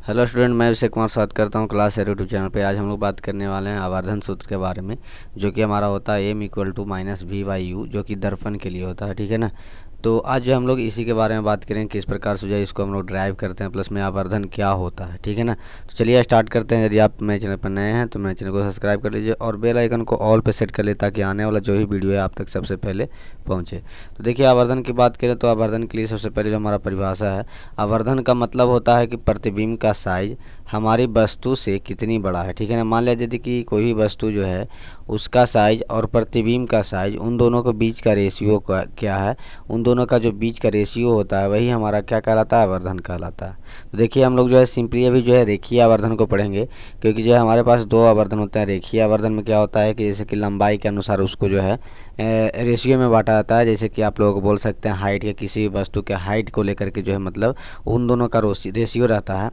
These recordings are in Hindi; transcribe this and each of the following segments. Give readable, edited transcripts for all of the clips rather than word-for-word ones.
हेलो स्टूडेंट, मैं अभिषेक कुमार स्वागत करता हूँ क्लास एरो यूट्यूब चैनल पे। आज हम लोग बात करने वाले हैं आवर्धन सूत्र के बारे में, जो कि हमारा होता है m equal to minus V by U, जो कि दर्पण के लिए होता है। ठीक है ना। तो आज जो हम लोग इसी के बारे में बात करेंगे, किस प्रकार से जो है इसको हम लोग ड्राइव करते हैं, प्लस में आवर्धन क्या होता है। ठीक है ना। तो चलिए स्टार्ट करते हैं। यदि आप मेरे चैनल पर नए हैं तो मेरे चैनल को सब्सक्राइब कर लीजिए और बेल आइकन को ऑल पे सेट कर ले, ताकि आने वाला जो भी वीडियो है आप तक सबसे पहले पहुँचे। तो देखिए, आवर्धन की बात करें तो आवर्धन के लिए सबसे पहले जो हमारा परिभाषा है, आवर्धन का मतलब होता है कि प्रतिबिंब का साइज हमारी वस्तु से कितनी बड़ा है। ठीक है ना। मान लिया यदि कि कोई भी वस्तु जो है उसका साइज और प्रतिबिंब का साइज, उन दोनों के बीच का रेशियो क्या है, उन दोनों का जो बीच का रेशियो होता है वही हमारा क्या कहलाता है, आवर्धन कहलाता है। तो देखिए, हम लोग जो है सिंपली अभी जो है रेखीय आवर्धन को पढ़ेंगे, क्योंकि जो है हमारे पास दो आवर्धन होते हैं। रेखीय आवर्धन में क्या होता है कि जैसे कि लंबाई के अनुसार उसको जो है रेशियो में बांटा जाता है। जैसे कि आप लोगों को बोल सकते हैं हाइट के, किसी वस्तु के हाइट को लेकर के जो है मतलब उन दोनों का रेशियो रहता है।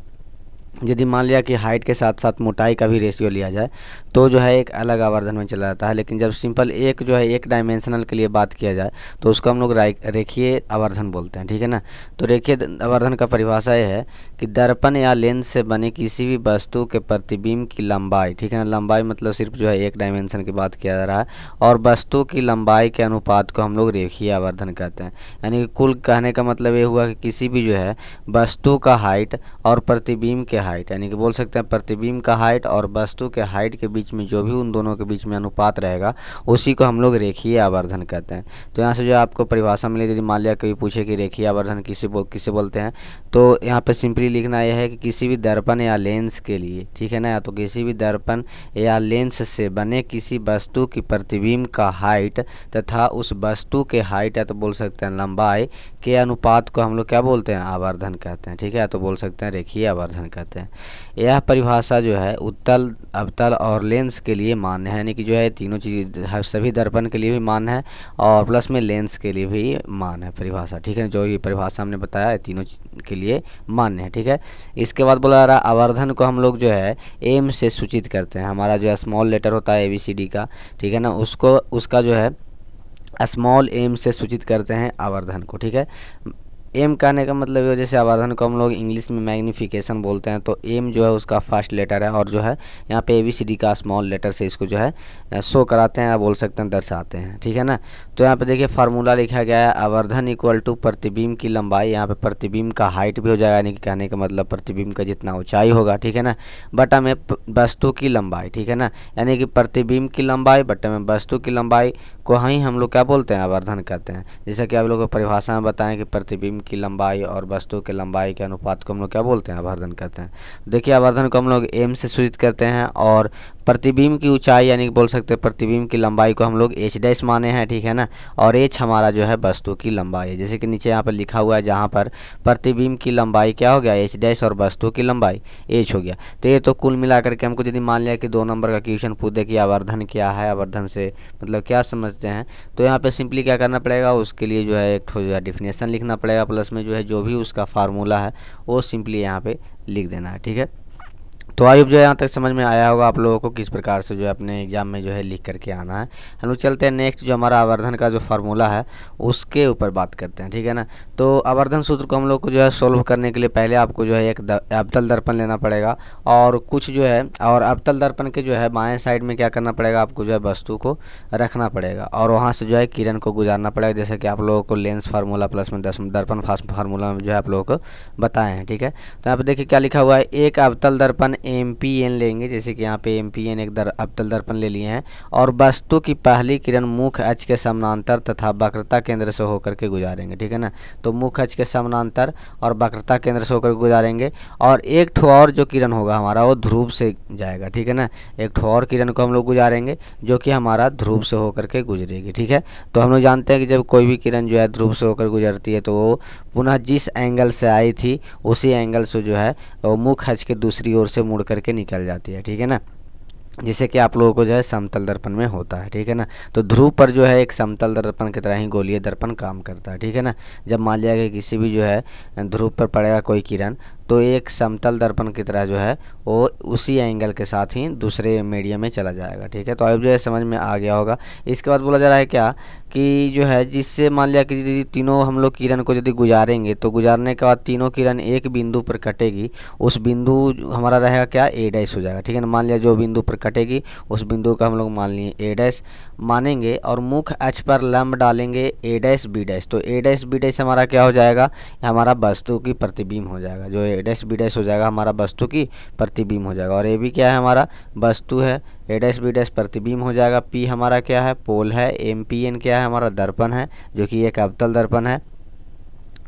यदि मान लिया कि हाइट के साथ साथ मोटाई का भी रेशियो लिया जाए तो जो है एक अलग आवर्धन में चला जाता है। लेकिन जब सिंपल एक जो है एक डायमेंशनल के लिए बात किया जाए तो उसको हम लोग रेखीय आवर्धन बोलते हैं। ठीक है ना। तो रेखीय आवर्धन का परिभाषा यह है कि दर्पण या लेंस से बने किसी भी वस्तु के प्रतिबिंब की लंबाई, ठीक है ना, लंबाई मतलब सिर्फ जो है एक डायमेंशन की बात किया जा रहा है, और वस्तु की लंबाई के अनुपात को हम लोग रेखीय आवर्धन कहते हैं। यानी कि कुल कहने का मतलब ये हुआ कि किसी भी जो है वस्तु का हाइट और प्रतिबिंब के हाइट, यानी कि बोल सकते हैं प्रतिबिंब का हाइट और वस्तु के हाइट के बीच में जो भी उन दोनों के बीच में अनुपात रहेगा उसी को हम लोग रेखीय आवर्धन कहते हैं। तो यहाँ से जो आपको परिभाषा मिली, यदि मान लिया कभी पूछे कि रेखीय आवर्धन किसे बोलते हैं, तो यहाँ पे सिंपली लिखना यह है कि किसी भी दर्पण या लेंस के लिए, ठीक है ना, या तो किसी भी दर्पण या लेंस से बने किसी वस्तु की प्रतिबिंब का हाइट तथा उस वस्तु के हाइट या तो बोल सकते हैं लंबाई के अनुपात को हम लोग क्या बोलते हैं, आवर्धन कहते हैं। ठीक है, तो बोल सकते हैं रेखीय आवर्धन कहते हैं। यह परिभाषा जो है उत्तल, अवतल और लेंस के लिए मान्य है, यानी कि जो है तीनों चीज़ सभी दर्पण के लिए भी मान्य है और प्लस में लेंस के लिए भी मान्य है परिभाषा। ठीक है, जो ये परिभाषा हमने बताया है तीनों के लिए मान्य है। ठीक है। इसके बाद बोला जा रहा है आवर्धन को हम लोग जो है एम से सूचित करते हैं। हमारा जो है स्मॉल लेटर होता है ABCD का, ठीक है ना, उसको उसका जो है स्मॉल एम से सूचित करते हैं आवर्धन को। ठीक है। एम कहने का मतलब ये, जैसे आवर्धन को हम लोग इंग्लिश में मैग्नीफिकेशन बोलते हैं, तो एम जो है उसका फर्स्ट लेटर है और जो है यहाँ पे ABCD का स्मॉल लेटर से इसको जो है शो कराते हैं या बोल सकते हैं दर्शाते हैं। ठीक है ना। तो यहाँ पे देखिए फार्मूला लिखा गया है, आवर्धन इक्वल टू प्रतिबिंब की लंबाई, यहाँ पे प्रतिबिंब का हाइट भी हो जाएगा, यानी कि कहने का मतलब प्रतिबिंब का जितना ऊंचाई होगा, ठीक है ना, बटा में वस्तु की लंबाई। ठीक है ना। यानी कि प्रतिबिंब की लंबाई बटा में वस्तु की लंबाई को ही हम लोग क्या बोलते हैं, आवर्धन कहते हैं। जैसा कि आप लोगों को परिभाषा में बताएं कि प्रतिबिंब की लंबाई और वस्तु के लंबाई के अनुपात को हम लोग क्या बोलते हैं, आवर्धन कहते हैं। देखिए, आवर्धन को हम लोग एम से सूचित करते हैं और प्रतिबिंब की ऊंचाई यानी कि बोल सकते हैं प्रतिबिंब की लंबाई को हम लोग h डैश माने हैं। ठीक है ना। और h हमारा जो है वस्तु की लंबाई है, जैसे कि नीचे यहाँ पर लिखा हुआ है, जहाँ पर प्रतिबिंब की लंबाई क्या हो गया, h डैश, और वस्तु की लंबाई h हो गया। तो ये तो कुल मिलाकर के हमको यदि मान लिया कि 2 नंबर का क्वेश्चन पूछ दे कि आवर्धन क्या है, आवर्धन से मतलब क्या समझते हैं, तो यहाँ पे सिंपली क्या करना पड़ेगा, उसके लिए जो है एक ठो जो है डिफिनेशन लिखना पड़ेगा, प्लस में जो है जो भी उसका फार्मूला है वो सिंपली यहाँ पे लिख देना है। ठीक है। तो आई होप जो है यहाँ तक समझ में आया होगा आप लोगों को किस प्रकार से जो है अपने एग्जाम में जो है लिख करके आना है। हम लोग चलते हैं नेक्स्ट, जो हमारा आवर्धन का जो फार्मूला है उसके ऊपर बात करते हैं। ठीक है ना। तो आवर्धन सूत्र को हम लोग को जो है सोल्व करने के लिए पहले आपको जो है एक अवतल दर्पण लेना पड़ेगा, और कुछ जो है और अवतल दर्पण के जो है बाएं साइड में क्या करना पड़ेगा, आपको जो है वस्तु को रखना पड़ेगा और वहाँ से जो है किरण को गुजारना पड़ेगा, जैसे कि आप लोगों को लेंस फार्मूला प्लस में दर्पण फार्मूला में जो है आप लोगों को बताए हैं। ठीक है। तो यहाँ पे देखिए क्या लिखा हुआ है, एक अवतल दर्पण MPN लेंगे, जैसे कि यहाँ पे MPN एक अवतल दर्पण ले लिए हैं, और वस्तु की पहली किरण मुख्य अक्ष के समानांतर तथा वक्रता केंद्र से होकर के गुजारेंगे। ठीक है ना। तो मुख्य अक्ष के समानांतर और वक्रता केंद्र से होकर गुजारेंगे, और एक ठो और जो किरण होगा हमारा वो ध्रुव से जाएगा। ठीक है ना। एक ठो और किरण को हम लोग गुजारेंगे जो कि हमारा ध्रुव से होकर के गुजरेगी। ठीक है। तो हम लोग जानते हैं कि जब कोई भी किरण जो है ध्रुव से होकर गुजरती है तो वो पुनः जिस एंगल से आई थी उसी एंगल से जो है वो मुख्य अक्ष के दूसरी ओर से मुड़ करके निकल जाती है। ठीक है ना। जैसे कि आप लोगों को जो है समतल दर्पण में होता है। ठीक है ना। तो ध्रुव पर जो है एक समतल दर्पण की तरह ही गोलीय दर्पण काम करता है। ठीक है ना। जब मान लिया कि किसी भी जो है ध्रुव पर पड़ेगा कोई किरण, तो एक समतल दर्पण की तरह जो है वो उसी एंगल के साथ ही दूसरे मीडियम में चला जाएगा। ठीक है, तो अब जो है समझ में आ गया होगा। इसके बाद बोला जा रहा है क्या कि जो है जिससे मान लिया कि यदि तीनों हम लोग किरण को यदि गुजारेंगे तो गुजारने के बाद तीनों किरण एक बिंदु पर कटेगी, उस बिंदु हमारा रहेगा क्या ए डैश हो जाएगा। ठीक है ना, मान लिया जो बिंदु पर कटेगी उस बिंदु का हम लोग मान लिए ए डैश मानेंगे और मुख्य अक्ष पर लंब डालेंगे ए डैश बी डैश, तो ए डैश बी डैश हमारा क्या हो जाएगा, हमारा वस्तु की प्रतिबिंब हो जाएगा। जो ए डैश बी डैश हो जाएगा हमारा वस्तु की प्रतिबिंब हो जाएगा। और ए भी क्या है, हमारा वस्तु है, ए डैश बी डैश प्रतिबिंब हो जाएगा। पी हमारा क्या है, पोल है। एम पी एन क्या है, हमारा दर्पण है, जो कि एक अवतल दर्पण है।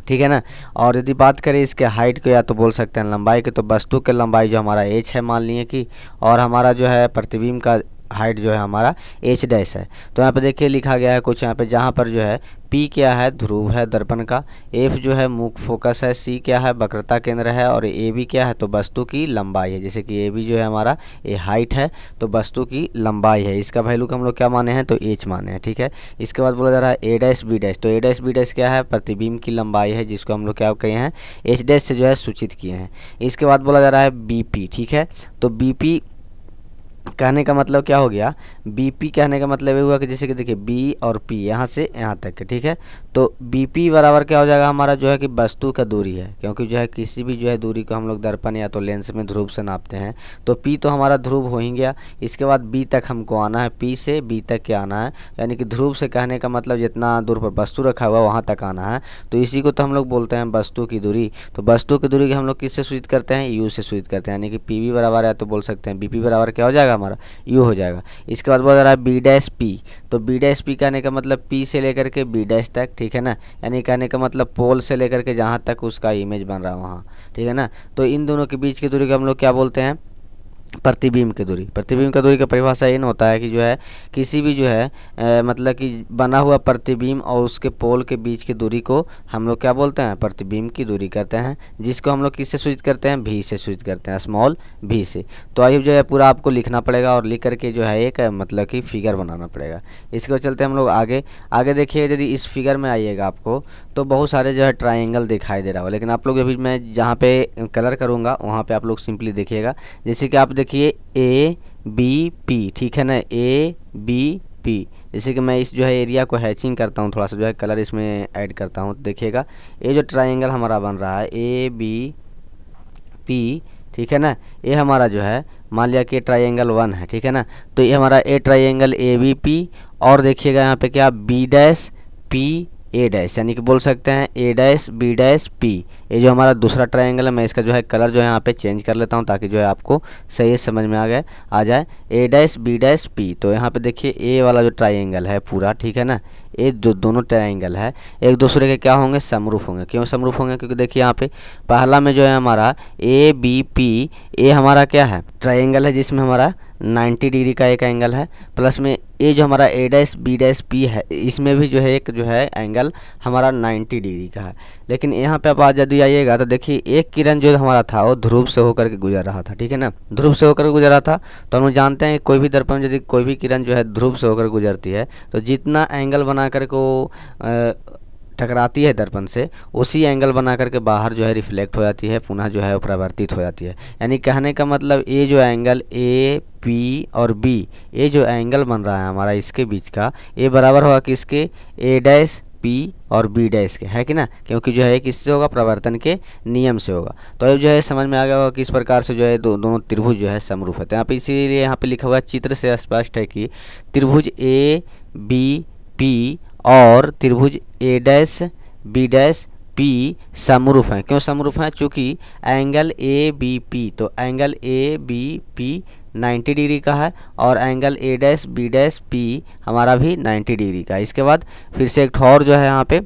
ठीक है ना, और यदि बात करें इसके हाइट को या तो बोल सकते हैं लंबाई के, तो वस्तु की लंबाई जो हमारा एच है मान लिए कि, और हमारा जो है प्रतिबिंब का हाइट जो है हमारा एच डैश है। तो यहाँ पे देखिए लिखा गया है कुछ यहाँ पे, जहाँ पर जो है पी क्या है, ध्रुव है दर्पण का, एफ जो है मुख्य फोकस है, सी क्या है, वक्रता केंद्र है, और ए बी क्या है, तो वस्तु की लंबाई है। जैसे कि ए बी जो है हमारा ए हाइट है, तो वस्तु की लंबाई है। इसका वैल्यू का हम लोग क्या माने हैं, तो एच माने हैं। ठीक है, इसके बाद बोला जा रहा है ए डैश बी डैश, तो ए डैश बी डैश क्या है, प्रतिबिंब की लंबाई है, जिसको हम लोग क्या कहे हैं, एच डैश से जो है सूचित किए हैं। इसके बाद बोला जा रहा है बी पी। ठीक है, तो बी पी कहने का मतलब क्या हो गया, बीपी कहने का मतलब ये हुआ कि जैसे कि देखिए बी और पी यहाँ से यहाँ तक के। ठीक है, तो बीपी बराबर क्या हो जाएगा, हमारा जो है कि वस्तु का दूरी है, क्योंकि जो है किसी भी जो है दूरी को हम लोग दर्पण या तो लेंस में ध्रुव से नापते हैं। तो पी तो हमारा ध्रुव हो ही गया। इसके बाद बी तक हमको आना है, पी से बी तक के आना है, यानी कि ध्रुव से कहने का मतलब जितना दूर पर वस्तु रखा हुआ वहाँ तक आना है। तो इसी को तो हम लोग बोलते हैं वस्तु की दूरी। तो वस्तु की दूरी की हम लोग किससे सूचित करते हैं, यू से सूचित करते हैं, यानी कि पी बी बराबर है तो बोल सकते हैं बीपी बराबर क्या हो जाएगा, हमारा यू हो जाएगा। इसके बाद बोल रहा है बी डैश पी, तो बी डैश पी कहने का मतलब पी से लेकर के बी डैश तक। ठीक है ना, यानी कहने का मतलब पोल से लेकर के जहाँ तक उसका इमेज बन रहा है वहाँ। ठीक है ना, तो इन दोनों के बीच की दूरी को हम लोग क्या बोलते हैं, प्रतिबिंब की दूरी। प्रतिबिंब की दूरी का परिभाषा इन होता है कि जो है किसी भी जो है मतलब कि बना हुआ प्रतिबिंब और उसके पोल के बीच की दूरी को हम लोग क्या बोलते हैं, प्रतिबिंब की दूरी करते हैं, जिसको हम लोग किससे सूचित करते हैं, भी से सूचित करते हैं, स्मॉल भी से। तो आइए जो है पूरा आपको लिखना पड़ेगा और लिख करके जो है एक मतलब कि फिगर बनाना पड़ेगा। इसके बाद चलते हैं हम लोग आगे। आगे देखिए यदि इस फिगर में आइएगा आपको तो बहुत सारे जो है ट्राइंगल दिखाई दे रहा होगा, लेकिन आप लोग अभी मैं जहाँ पे कलर करूँगा वहाँ पर आप लोग सिंपली देखिएगा। जैसे कि आप देखिए ए बी पी। ठीक है ना, ए बी पी, जैसे कि मैं इस जो है एरिया को हैचिंग करता हूँ, थोड़ा सा जो है कलर इसमें ऐड करता हूँ। देखिएगा ये जो ट्रायंगल हमारा बन रहा है ए बी पी, ठीक है ना, ये हमारा जो है मान लिया कि ट्रायंगल 1 है। ठीक है ना, तो ये हमारा A triangle A B P, और देखिएगा यहाँ पे क्या B dash P A dash, यानी कि बोल सकते हैं A dash B dash P. ये जो हमारा दूसरा ट्रायंगल है, मैं इसका जो है कलर जो है यहाँ पे चेंज कर लेता हूँ ताकि जो है आपको सही समझ में आ जाए। ए डैश बी डैश पी, तो यहाँ पे देखिए ए वाला जो ट्रायंगल है पूरा, ठीक है ना, ये दोनों ट्रायंगल है एक दूसरे के क्या होंगे, समरूप होंगे। क्यों समरूप होंगे, क्योंकि देखिए यहाँ पे पहला में जो है हमारा ए बी पी, ए हमारा क्या है, ट्रायंगल है जिसमें हमारा 90 डिग्री का एक एंगल है, प्लस में ये जो हमारा ए डैश बी डैश पी है इसमें भी जो है एक जो है एंगल हमारा 90 डिग्री का है। लेकिन यहाँ पे आप आज यदि आइएगा तो देखिए एक किरण जो हमारा था वो ध्रुव से होकर के गुजर रहा था। ठीक है ना, ध्रुव से होकर गुजर रहा था, तो हम जानते हैं कोई भी दर्पण में यदि कोई भी किरण जो है ध्रुव से होकर गुजरती है तो जितना एंगल बना कर को टकराती है दर्पण से, उसी एंगल बना करके बाहर जो है रिफ्लेक्ट हो जाती है, पुनः जो है वो परावर्तित हो जाती है। यानी कहने का मतलब ये जो एंगल ए पी और बी, ये जो एंगल बन रहा है हमारा इसके बीच का, ये बराबर होगा किसके, ए डैश पी और बी डैश के, है कि ना, क्योंकि जो है किससे होगा, प्रवर्तन के नियम से होगा। तो अब जो है समझ में आ गया होगा किस प्रकार से जो है दोनों त्रिभुज जो है समरूप है। तो यहाँ पे इसीलिए यहाँ पे लिखा हुआ चित्र से स्पष्ट है कि त्रिभुज ए बी पी और त्रिभुज A dash B dash P समरूप हैं। क्यों समरूप हैं, चूँकि एंगल ए बी पी, तो angle A B P 90 degree का है और angle A dash B dash P हमारा भी 90 डिग्री का है। इसके बाद फिर से एक और जो है यहाँ पे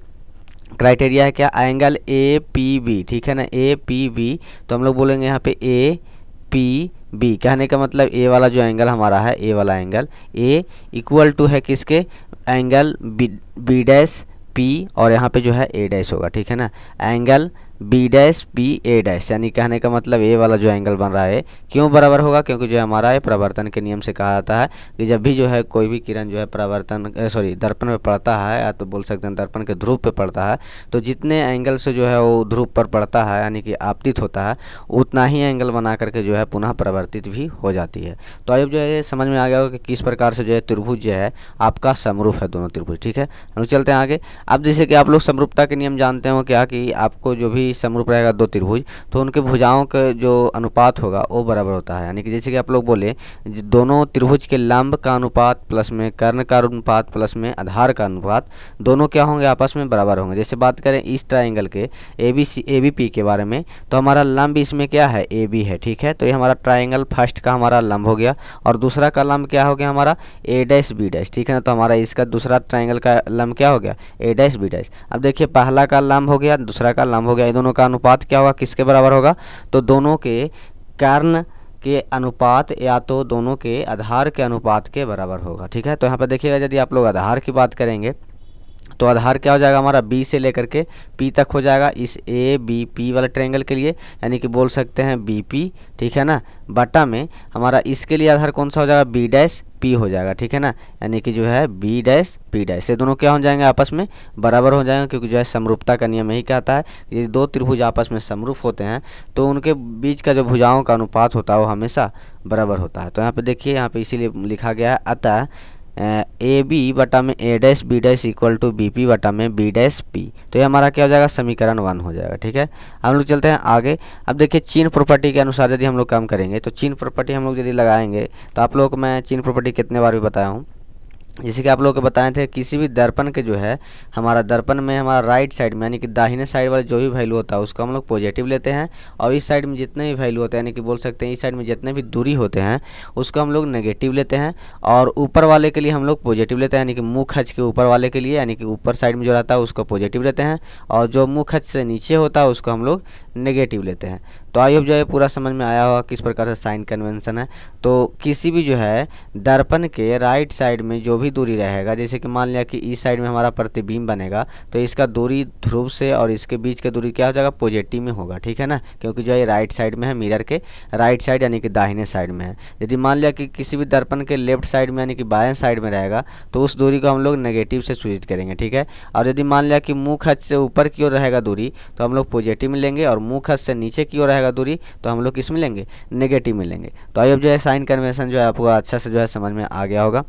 क्राइटेरिया है क्या, एंगल ए पी बी, ठीक है ना, ए पी बी, तो हम लोग बोलेंगे यहाँ पे ए पी बी, कहने का मतलब ए वाला जो एंगल हमारा है, ए वाला एंगल ए इक्वल टू है किसके, एंगल बी डैश पी और यहाँ पे जो है ए डैश होगा। ठीक है ना, angle B dash P A dash, यानी कहने का मतलब ए वाला जो एंगल बन रहा है क्यों बराबर होगा, क्योंकि जो है हमारा ये प्रवर्तन के नियम से कहा जाता है कि जब भी जो है कोई भी किरण जो है दर्पण पे पड़ता है, या तो बोल सकते हैं दर्पण के ध्रुव पे पड़ता है, तो जितने एंगल से जो है वो ध्रुव पर पड़ता है यानी कि आपतित होता है, उतना ही एंगल बना करके जो है पुनः परावर्तित भी हो जाती है। तो अब जो है समझ में आ गया होगा कि किस प्रकार से जो है त्रिभुज जो है आपका समरूप है, दोनों त्रिभुज। ठीक है, हम लोग चलते हैं आगे। अब जैसे कि आप लोग समरूपता के नियम जानते हो क्या, कि आपको जो भी समरूप रहेगा दो त्रिभुज, तो उनके भुजाओं का जो अनुपात होगा वो बराबर होता है। यानी कि जैसे कि आप लोग बोले दोनों त्रिभुज के लंब का अनुपात प्लस में कर्ण का अनुपात प्लस में आधार का अनुपात, दोनों क्या होंगे, आपस में बराबर होंगे। जैसे बात करें इस ट्राइंगल के ए बी पी के बारे में, तो हमारा लंब इसमें क्या है, ए बी है। ठीक है, तो ये हमारा ट्राइंगल फर्स्ट का हमारा लंब हो गया, और दूसरा का लंब क्या हो गया हमारा, ए डैश बी डैश। ठीक है ना, तो हमारा इसका दूसरा ट्राइंगल का लंब क्या हो गया, ए डैश बी डैश। अब देखिए पहला का लंब हो गया, दूसरा का लंब हो गया, ये दोनों का अनुपात क्या होगा, किसके बराबर होगा, तो दोनों के कर्ण के अनुपात या तो दोनों के आधार के अनुपात के बराबर होगा। ठीक है, तो यहाँ पर देखिएगा यदि आप लोग आधार की बात करेंगे तो आधार क्या हो जाएगा हमारा, बी से लेकर के पी तक हो जाएगा इस ए बी पी वाले ट्रायंगल के लिए, यानी कि बोल सकते हैं बी पी। ठीक है ना, बटा में हमारा इसके लिए आधार कौन सा हो जाएगा, बी डैश पी हो जाएगा। ठीक है ना, यानी कि जो है बी डैश पी डैश, ये दोनों क्या हो जाएंगे, आपस में बराबर हो जाएंगे, क्योंकि जो है समरूपता का नियम यही कहता है कि यदि दो त्रिभुज आपस में समरूप होते हैं तो उनके बीच का जो भुजाओं का अनुपात होता है वो हमेशा बराबर होता है। तो यहाँ पे देखिए, यहाँ पे इसीलिए लिखा गया है अतः ए बी बटा में A dash B dash equal to B P बटा में बी डैश पी। तो ये हमारा क्या हो जाएगा, समीकरण 1 हो जाएगा। ठीक है, हम लोग चलते हैं आगे। अब देखिए चीन प्रॉपर्टी के अनुसार यदि हम लोग काम करेंगे तो चीन प्रॉपर्टी हम लोग यदि लगाएंगे, तो आप लोगों को मैं चीन प्रॉपर्टी कितने बार भी बताया हूँ। जैसे कि आप लोगों को बताए थे, किसी भी दर्पण के जो है हमारा दर्पण में हमारा राइट साइड में यानी कि दाहिने साइड वाले जो भी वैल्यू होता है उसको हम लोग पॉजिटिव लेते हैं, और इस साइड में जितने भी वैल्यू होते हैं यानी कि बोल सकते हैं इस साइड में जितने भी दूरी होते हैं उसको हम लोग नेगेटिव लेते हैं, और ऊपर वाले के लिए हम लोग पॉजिटिव लेते हैं, यानी कि मुँह खच के ऊपर वाले के लिए यानी कि ऊपर साइड में जो रहता है उसको पॉजिटिव लेते हैं, और जो मुँह खच से नीचे होता है उसको हम लोग नेगेटिव लेते हैं। तो आई होप जो है पूरा समझ में आया होगा किस प्रकार से साइन कन्वेंशन है। तो किसी भी जो है दर्पण के राइट साइड में जो भी दूरी रहेगा, जैसे कि मान लिया कि इस साइड में हमारा प्रतिबिंब बनेगा तो इसका दूरी ध्रुव से और इसके बीच का दूरी क्या हो जाएगा, पॉजिटिव में होगा। ठीक है ना, क्योंकि जो है राइट साइड में है, मिरर के राइट साइड यानी कि दाहिने साइड में है। यदि मान लिया कि किसी भी दर्पण के लेफ्ट साइड में यानी कि बाएं साइड में रहेगा तो उस दूरी को हम लोग नेगेटिव से सूचित करेंगे। ठीक है, और यदि मान लिया कि मुँह खच से ऊपर की ओर रहेगा दूरी तो हम लोग पॉजिटिव में लेंगे, और मुँह खच से नीचे की ओर रहेगा दूरी तो हम लोग किस में लेंगे, नेगेटिव में लेंगे। तो अब जो है साइन कन्वेंशन जो है आपको अच्छा से जो है समझ में आ गया होगा।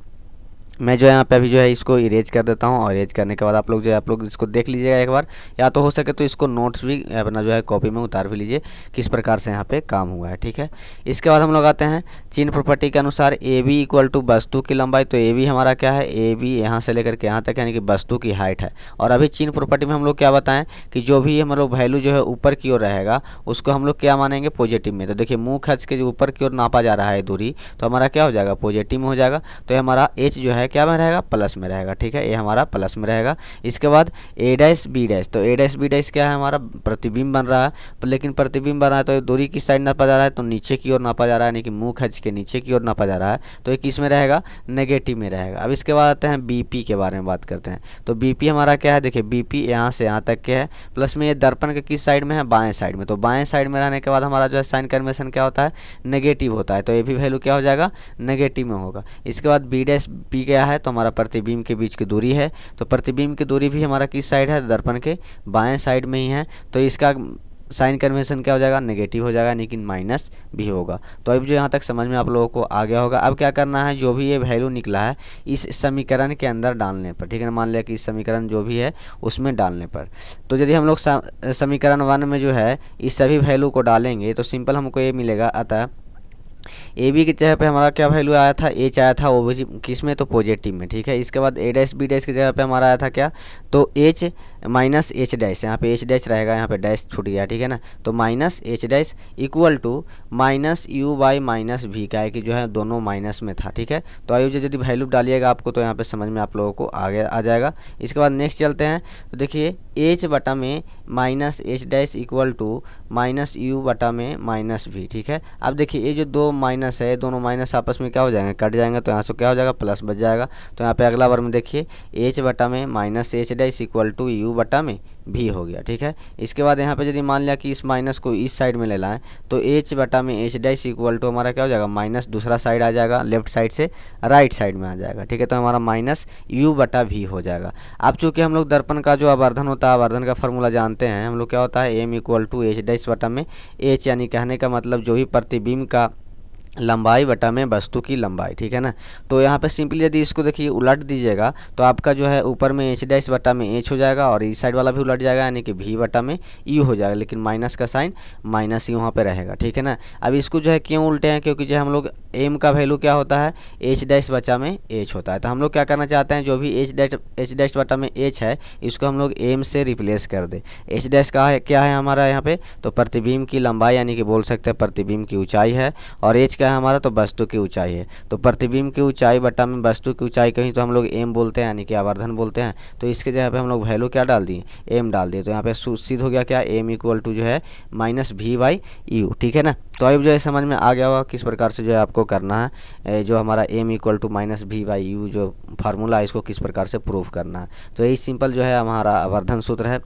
मैं जो है यहाँ पे अभी जो है इसको इरेज कर देता हूँ, और इरेज करने के बाद आप लोग जो है आप लोग इसको देख लीजिएगा एक बार, या तो हो सके तो इसको नोट्स भी अपना जो है कॉपी में उतार भी लीजिए किस प्रकार से यहाँ पे काम हुआ है। ठीक है, इसके बाद हम लोग आते हैं चीन प्रॉपर्टी के अनुसार ए बी इक्वल टू वस्तु की लंबाई। तो ए बी हमारा क्या है, ए बी यहाँ से लेकर के यहाँ तक यानी कि वस्तु की हाइट है। और अभी चीन प्रॉपर्टी में हम लोग क्या बताएं कि जो भी हम लोग वैल्यू जो है ऊपर की ओर रहेगा उसको हम लोग क्या मानेंगे, पॉजिटिव में। तो देखिए मुँह खच के जो ऊपर की ओर नापा जा रहा है दूरी, तो हमारा क्या हो जाएगा, पॉजिटिव में हो जाएगा। तो ये हमारा एच जो है क्या में रहेगा, प्लस में रहेगा। ठीक है, ये हमारा प्लस में रहेगा। इसके बाद ए डैश बी डैश, तो ए डैश बी डैश क्या है, हमारा प्रतिबिंब बन रहा है, लेकिन प्रतिबिंब बन रहा है तो दूरी किस साइड नापा जा रहा है, तो नीचे की ओर नापा जा रहा है, यानी कि मुँह खच के नीचे की ओर नापा जा रहा है, तो ये किस में रहेगा, नेगेटिव में रहेगा। अब इसके बाद आते हैं बीपी के बारे में बात करते हैं। तो बीपी हमारा क्या है, देखिए बीपी यहाँ से यहाँ तक के है, प्लस में ये दर्पण के किस साइड में है, बाएं साइड में। तो बाएं साइड में रहने के बाद हमारा जो है साइन कन्वेंशन क्या होता है, नेगेटिव होता है, तो ये भी वैल्यू क्या हो जाएगा, नेगेटिव में होगा। इसके बाद बी डैश पी क्या है, तो हमारा प्रतिबिंब के बीच की दूरी है, तो प्रतिबिंब की दूरी भी हमारा किस साइड है, दर्पण के बाएं साइड में ही है, तो इसका साइन कन्वेंशन क्या हो जाएगा, नेगेटिव हो जाएगा, लेकिन माइनस भी होगा। तो अब जो यहाँ तक समझ में आप लोगों को आ गया होगा। अब क्या करना है, जो भी ये वैल्यू निकला है इस समीकरण के अंदर डालने पर, ठीक है ना, मान लिया कि इस समीकरण जो भी है उसमें डालने पर, तो यदि हम लोग समीकरण 1 में जो है इस सभी वैल्यू को डालेंगे तो सिंपल हमको ये मिलेगा। अतः ए बी की जगह पे हमारा क्या वैल्यू आया था, एच आया था, वो भी किस में, तो पॉजिटिव में। ठीक है, इसके बाद ए डैश बी डैश की जगह पे हमारा आया था क्या, तो एच माइनस एच डैश, यहाँ पे एच डैश रहेगा, यहाँ पे डैश छूट गया। ठीक है ना, तो minus H dash equal to minus U by minus V का है कि जो है दोनों माइनस में था। ठीक है, तो आइए यदि वैल्यू डालिएगा आपको तो यहाँ पे समझ में आप लोगों को आगे आ जाएगा। इसके बाद नेक्स्ट चलते हैं, तो देखिए एच बटा में minus H dash equal to minus U बटा में माइनस वी। ठीक है, अब देखिए ये जो दो माइनस है, दोनों माइनस आपस में क्या हो जाएंगे, कट जाएंगे, तो यहाँ से क्या हो जाएगा, प्लस बच जाएगा। तो यहाँ पे अगला बार में देखिए एच बटा में minus H dash equal to U बटा में भी हो गया। ठीक है, इसके बाद यहाँ पे यदि मान लिया कि इस माइनस को इस साइड में ले लाएँ तो एच बटा में एच डैश इक्वल टू हमारा क्या हो जाएगा, माइनस दूसरा साइड आ जाएगा, लेफ्ट साइड से राइट साइड में आ जाएगा। ठीक है, तो हमारा माइनस यू बटा वी हो जाएगा। अब चूंकि हम लोग दर्पण का जो आवर्धन होता है, आवर्धन का फॉर्मूला जानते हैं हम लोग, क्या होता है M equal to H dash बटा में एच, यानी कहने का मतलब जो भी प्रतिबिंब का लंबाई बटा में वस्तु की लंबाई। ठीक है ना, तो यहाँ पे सिंपली यदि इसको देखिए उलट दीजिएगा तो आपका जो है ऊपर में एच डैश बटा में एच हो जाएगा और इस साइड वाला भी उलट जाएगा, यानी कि भी बटा में यू हो जाएगा, लेकिन माइनस का साइन माइनस यू वहाँ पे रहेगा। ठीक है ना, अब इसको जो है क्यों उल्टे हैं, क्योंकि जो हम लोग एम का वैल्यू क्या होता है, एच डैश बचा में एच होता है। तो हम लोग क्या करना चाहते हैं, जो भी एच डैश बटा में एच है इसको हम लोग एम से रिप्लेस कर दें। एच डैश का है क्या है हमारा यहाँ पे, तो प्रतिबिंब की लंबाई, यानी कि बोल सकते हैं प्रतिबिंब की ऊंचाई है, और एच क्या है हमारा, तो वस्तु की ऊंचाई है। तो प्रतिबिंब की ऊंचाई बटा में वस्तु की ऊंचाई कहीं तो हम लोग एम बोलते हैं, यानी कि आवर्धन बोलते हैं। तो इसके जगह पे हम लोग वैल्यू क्या डाल दिए, एम डाल दिए। तो यहाँ पे सिद्ध हो गया क्या, एम इक्वल टू जो है माइनस भी बाई यू। ठीक है ना, तो अब जो है समझ में आ गया होगा किस प्रकार से जो है आपको करना है, जो हमारा एम इक्वल टू माइनस भी बाई यू जो फार्मूला है इसको किस प्रकार से प्रूफ करना है। तो यही सिंपल जो है हमारा आवर्धन सूत्र है।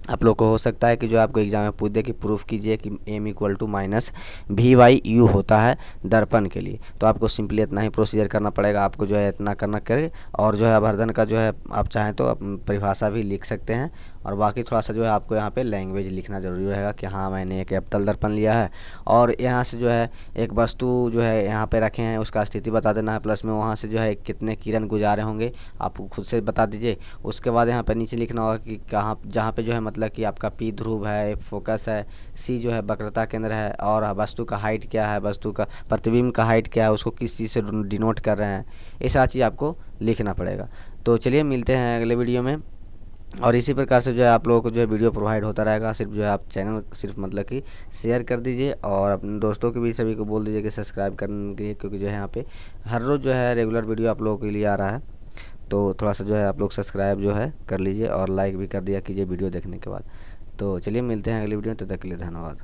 आप लोग को हो सकता है कि जो आपको एग्जाम में पूछ दे कि प्रूफ कीजिए कि एम इक्वल टू माइनस भी वाई यू होता है दर्पण के लिए, तो आपको सिंपली इतना ही प्रोसीजर करना पड़ेगा, आपको जो है इतना करना करे। और जो है आवर्धन का जो है आप चाहें तो परिभाषा भी लिख सकते हैं, और बाकी थोड़ा सा जो है आपको यहाँ पे लैंग्वेज लिखना ज़रूरी रहेगा कि हाँ मैंने एक अवतल दर्पण लिया है और यहाँ से जो है एक वस्तु जो है यहाँ पे रखे हैं उसका स्थिति बता देना है, प्लस में वहाँ से जो है कितने किरण गुजारे होंगे आप खुद से बता दीजिए। उसके बाद यहाँ पे नीचे लिखना होगा कि कहाँ जहाँ पे जो है मतलब कि आपका पी ध्रुव है, फोकस है, सी जो है वक्रता केंद्र है, और वस्तु का हाइट क्या है, वस्तु का प्रतिबिंब का हाइट क्या है, उसको किस चीज़ से डिनोट कर रहे हैं, ये सारी चीज़ आपको लिखना पड़ेगा। तो चलिए मिलते हैं अगले वीडियो में, और इसी प्रकार से जो है आप लोगों को जो है वीडियो प्रोवाइड होता रहेगा। सिर्फ जो है आप चैनल सिर्फ मतलब कि शेयर कर दीजिए और अपने दोस्तों के भी सभी को बोल दीजिए कि सब्सक्राइब करने के लिए, क्योंकि जो है यहाँ पे हर रोज़ जो है रेगुलर वीडियो आप लोगों के लिए आ रहा है। तो थोड़ा सा जो है आप लोग सब्सक्राइब जो है कर लीजिए और लाइक भी कर दिया कीजिए वीडियो देखने के बाद। तो चलिए मिलते हैं अगली वीडियो में, तब तक के लिए धन्यवाद।